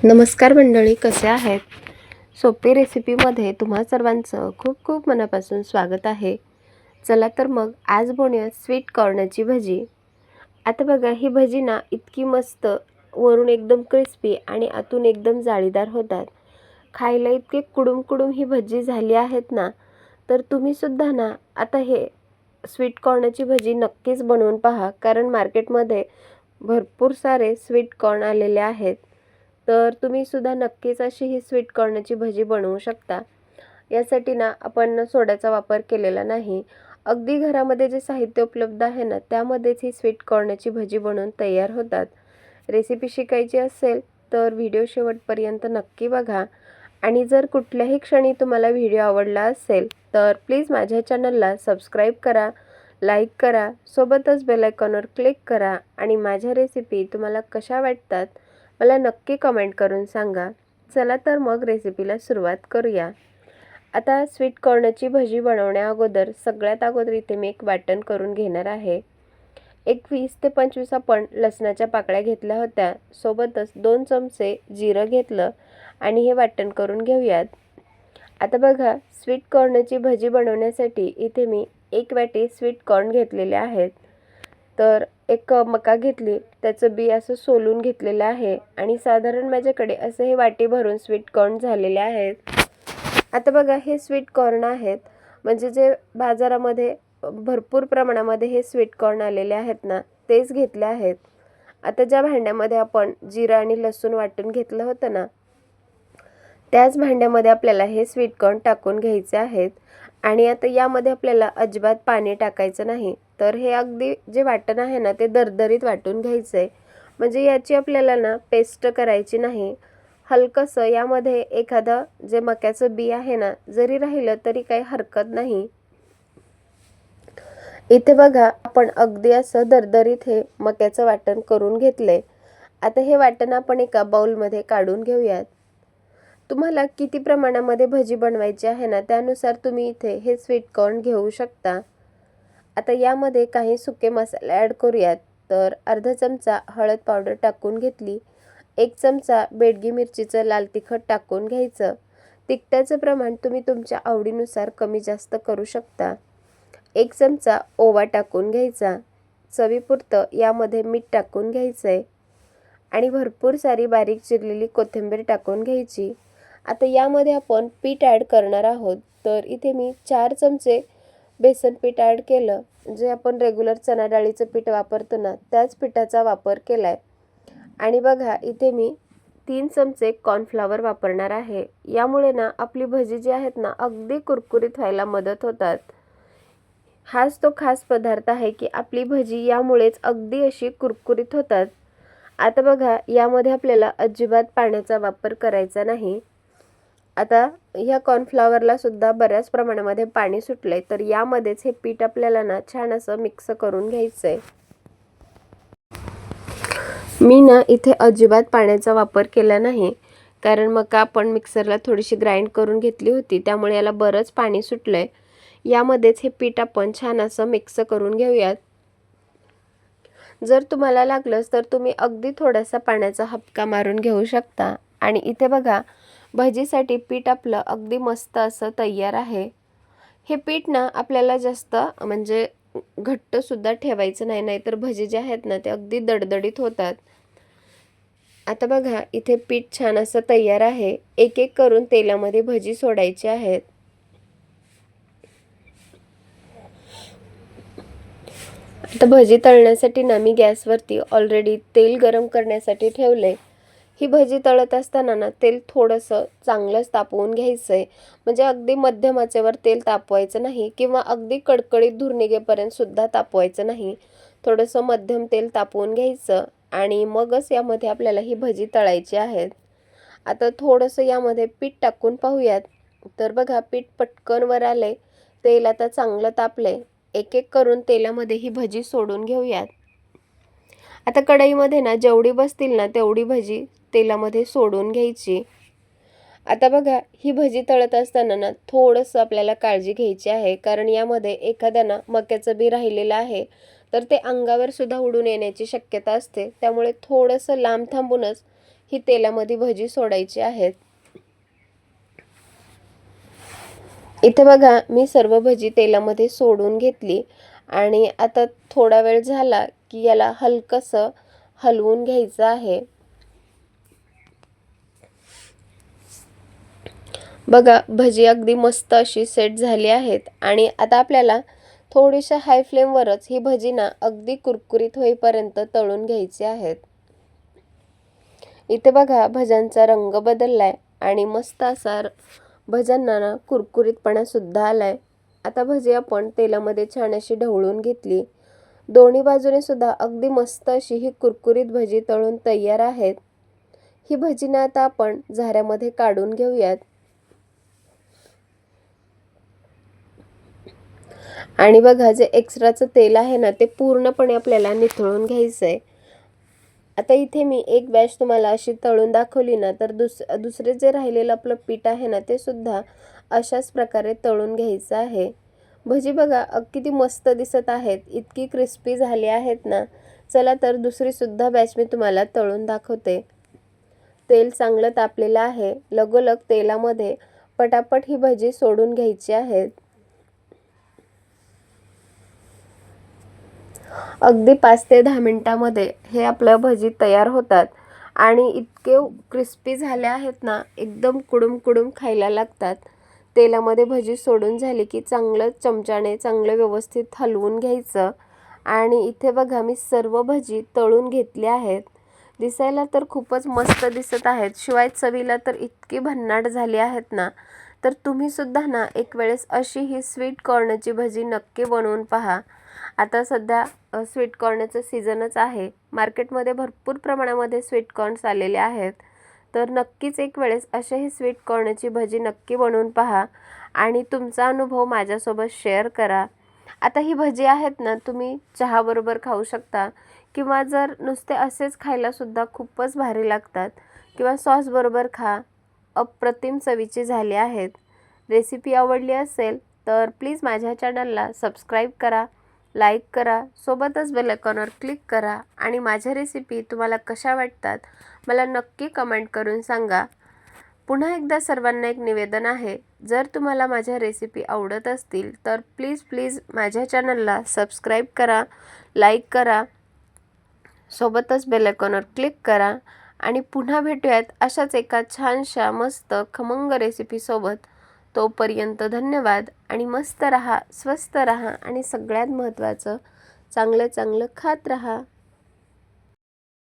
नमस्कार मंडळी, कसे आहेत? सोपी रेसिपीमध्ये तुम्हा सर्वांचं खूप खूप मनापासून स्वागत आहे. चला तर मग आज बनवूया स्वीट कॉर्नची भजी. आता बघा, ही भजी ना इतकी मस्त, वरून एकदम क्रिस्पी आणि आतून एकदम जाळीदार होतात. खायला इतके कुडूम कुडूम ही भजी झाली आहेत ना, तर तुम्ही सुद्धा ना आता हे स्वीट कॉर्नची भजी नक्कीच बनवून पहा. कारण मार्केटमध्ये भरपूर सारे स्वीट कॉर्न आलेले आहेत. तर तुम्ही सुद्धा नक्कीच अशी ही स्वीट कॉर्नची भजी बनवू शकता. यासाठी ना आपण सोड्याचा वापर केलेला नाही. अगदी घरामध्ये जे साहित्य उपलब्ध आहे ना, त्यामध्येच ही स्वीट कॉर्नची भजी बनवून तयार होतात. रेसिपी शिकायची असेल तर व्हिडिओ शेवटपर्यंत नक्की बघा. आणि जर कुठल्याही क्षणी तुम्हाला व्हिडिओ आवडला असेल तर प्लीज माझ्या चॅनलला सबस्क्राईब करा, लाईक करा, सोबतच बेल आयकॉनवर क्लिक करा आणि माझ्या रेसिपी तुम्हाला कशा वाटतात मला नक्की कमेंट करून सांगा. चला तर मग रेसिपीला सुरुवात करूया. आता स्वीट कॉर्नची भजी बनवण्या अगोदर सगळ्यात अगोदर इथे मी एक वाटण करून घेणार आहे. 20 ते 25 आपण लसणाच्या पाकळ्या घेतल्या होत्या. सोबतच 2 चमचे जिरं घेतलं आणि हे वाटण करून घेऊयात. आता बघा, स्वीट कॉर्नची भजी बनवण्यासाठी इथे मी 1 वाटी स्वीट कॉर्न घेतलेले आहेत. तर एक मका घेतली, त्याचं बी असं सोलून घेतलेलं आहे आणि साधारण माझ्याकडे असे हे वाटी भरून स्वीट कॉर्न झालेले आहेत. आता बघा, हे स्वीट कॉर्न आहेत म्हणजे जे बाजारामध्ये भरपूर प्रमाणामध्ये हे स्वीट कॉर्न आलेले आहेत ना, तेच घेतले आहेत. आता ज्या भांड्यामध्ये आपण जिरं आणि लसूण वाटून घेतलं होतं ना, त्याच भांड्यामध्ये आपल्याला हे स्वीट कॉर्न टाकून घ्यायचे आहेत. आणि आता यामध्ये आपल्याला अजिबात पाणी टाकायचं नाही. तर हे अगदी जे वाटण आहे ना, ते दरदरीत वाटून घ्यायचं आहे. म्हणजे याची आपल्याला ना पेस्ट करायची नाही. हलकंसं यामध्ये एखादं जे मक्याचं बी आहे ना, जरी राहिलं तरी काही हरकत नाही. इथे बघा, आपण अगदी असं दरदरीत हे मक्याचं वाटण करून घेतलंय. आता हे वाटण आपण एका बाउलमध्ये काढून घेऊयात. तुम्हाला किती प्रमाणामध्ये भजी बनवायची आहे ना, त्यानुसार तुम्ही इथे हे स्वीट कॉर्न घेऊ शकता. आता यामध्ये काही सुके मसाले ॲड करूयात. तर अर्धा चमचा हळद पावडर टाकून घेतली. 1 चमचा बेडगी मिरचीचं लाल तिखट टाकून घ्यायचं. तिखटाचं प्रमाण तुम्ही तुमच्या आवडीनुसार कमी जास्त करू शकता. 1 चमचा ओवा टाकून घ्यायचा. चवीपुरतं यामध्ये मीठ टाकून घ्यायचं आहे आणि भरपूर सारी बारीक चिरलेली कोथिंबीर टाकून घ्यायची. आता यामध्ये आपण पीठ ॲड करणार आहोत. तर इथे मी 4 चमचे बेसन पीठ ॲड केलं. जे आपण रेग्युलर चणा डाळीचं पीठ वापरतो ना, त्याच पिठाचा वापर केला आहे. आणि बघा, इथे मी 3 चमचे कॉर्नफ्लॉवर वापरणार आहे. यामुळे ना आपली भजी जी आहेत ना, अगदी कुरकुरीत व्हायला मदत होतात. हाच तो खास पदार्थ आहे की आपली भजी यामुळेच अगदी अशी कुरकुरीत होतात. आता बघा, यामध्ये आपल्याला अजिबात पाण्याचा वापर करायचा नाही. आता ह्या कॉर्नफ्लॉवरला सुद्धा बऱ्याच प्रमाणामध्ये पाणी सुटलंय. तर यामध्येच हे पीठ आपल्याला ना छान असं मिक्स करून घ्यायचंय. मी ना इथे अजिबात पाण्याचा वापर केला नाही. कारण मका आपण मिक्सरला थोडीशी ग्राइंड करून घेतली होती, त्यामुळे याला बरंच पाणी सुटलंय. यामध्येच हे पीठ आपण छान असं मिक्स करून घेऊयात. जर तुम्हाला लागलंच तर तुम्ही अगदी थोडासा पाण्याचा हबका मारून घेऊ शकता. आणि इथे बघा, भजीसाठी पीठ आपलं अगदी मस्त असं तयार आहे. हे पीठ ना आपल्याला जास्त म्हणजे घट्टसुद्धा ठेवायचं नाही, नाहीतर भजी जे आहेत ना ते अगदी दडदडीत होतात. आता बघा, इथे पीठ छान असं तयार आहे. एक एक करून तेलामध्ये भजी सोडायची आहेत. आता भजी तळण्यासाठी ना मी गॅसवरती ऑलरेडी तेल गरम करण्यासाठी ठेवले. ही भजी तळत असताना ना तेल थोडंसं चांगलंच तापवून घ्यायचं आहे. म्हणजे अगदी मध्यम आचेवर तेल तापवायचं नाही किंवा अगदी कडकडीत धूर निघेपर्यंत सुद्धा तापवायचं नाही. थोडंसं मध्यम तेल तापवून घ्यायचं आणि मगच यामध्ये आपल्याला ही भजी तळायची आहेत. आता थोडंसं यामध्ये पीठ टाकून पाहूयात. तर बघा, पीठ पटकन वर आले. तेल आता चांगलं तापले. एक एक करून तेलामध्ये ही भजी सोडून घेऊयात. आता कढईमध्ये ना जेवढी बसतील ना तेवढी भजी तेलामध्ये सोडून घ्यायची. आता बघा, ही भजी तळत असताना ना थोडंसं आपल्याला काळजी घ्यायची आहे. कारण यामध्ये एखाद्या ना मक्याचं बी राहिलेलं आहे, तर ते अंगावर सुद्धा उडून येण्याची शक्यता असते. त्यामुळे थोडंसं लांब थांबूनच ही तेलामध्ये भजी सोडायची आहेत. इथे बघा मी सर्व भजी तेलामध्ये सोडून घेतली आणि आता थोडा वेळ झाला की याला हलकसं हलवून घ्यायचं आहे. बघा भजी अगदी मस्त अशी सेट झाली आहेत आणि आता आपल्याला थोडीशा हाय फ्लेमवरच ही भजी ना अगदी कुरकुरीत होईपर्यंत तळून घ्यायची आहेत. इथे बघा भज्यांचा रंग बदललाय आणि मस्त असा भज्यांना ना कुरकुरीतपणा सुद्धा आलाय. आता भजी आपण तेलामध्ये छान अशी ढवळून घेतली. दोन्ही बाजूने सुद्धा अगदी मस्त अशी ही कुरकुरीत भजी तळून तयार आहेत. ही भजी ना आता आपण झाऱ्यामध्ये काढून घेऊयात. आणि बघा जे एक्स्ट्राचं तेल आहे ना ते पूर्णपणे आपल्याला निथळून घ्यायचंय. आता इथे मी एक बॅच तुम्हाला अशी तळून दाखवली ना, तर दुसरे जे राहिलेलं आपलं पीठ आहे ना ते सुद्धा अशाच प्रकारे तळून घ्यायचं आहे. भजी बघा किती मस्त दिसत आहेत, इतकी क्रिस्पी झाली आहेत ना. चला तर दुसरी सुद्धा बॅच मी तुम्हाला तळून दाखवते. तेल चांगलं तापलेलं आहे. लगोलग तेलामध्ये पटापट ही भजी सोडून घ्यायची आहेत. अगदी 5 ते 10 मिनिटांमध्ये हे आपल्या भजी तयार होतात आणि इतके क्रिस्पी झाले आहेत ना, एकदम कुडूम कुडूम खायला लागतात. तेलामध्ये भजी सोडून झाली की चांगलं चमच्याने चांगलं व्यवस्थित हलवून घ्यायचं आणि इथे बघा मी सर्व भजी तळून घेतल्या आहेत. दिसायला तर खूपच मस्त दिसत आहेत, शिवाय चवीला तर इतकी भन्नाट झाली आहेत ना. तर तुम्ही सुद्धा ना एक वेळेस अशी ही स्वीट कॉर्नची भजी नक्की बनवून पहा. आता सध्या स्वीट कॉर्नचं सीझनच आहे. मार्केटमध्ये भरपूर प्रमाणामध्ये स्वीट कॉर्न्स आलेले आहेत. तर नक्कीच एक वेळेस अशी ही स्वीट कॉर्नची भजी नक्की बनवून पहा आणि तुमचा अनुभव माझ्यासोबत शेअर करा. आता ही भजी आहेत ना तुम्ही चहाबरोबर खाऊ शकता किंवा जर नुसते असेच खायला सुद्धा खूपच भारी लागतात किंवा सॉसबरोबर खा. अप्रतिम चवीची झाली आहेत. रेसिपी आवडली असेल तर प्लीज माझ्या चॅनलला सबस्क्राईब करा, लाईक करा, सोबतच बेल आयकॉनवर क्लिक करा आणि माझ्या रेसिपी तुम्हाला कशा वाटतात मला नक्की कमेंट करून सांगा. पुन्हा एकदा सर्वांना एक निवेदन आहे, जर तुम्हाला माझ्या रेसिपी आवडत असतील तर प्लीज माझ्या चॅनलला सबस्क्राईब करा, लाईक करा, सोबतच बेल आयकॉनवर क्लिक करा आणि पुन्हा भेटूयात अशाच एका छानशा मस्त खमंग रेसिपीसोबत. तोपर्यंत धन्यवाद आणि मस्त रहा, स्वस्त रहा आणि सगळ्यात महत्त्वाचं चांगलं चांगलं खात रहा.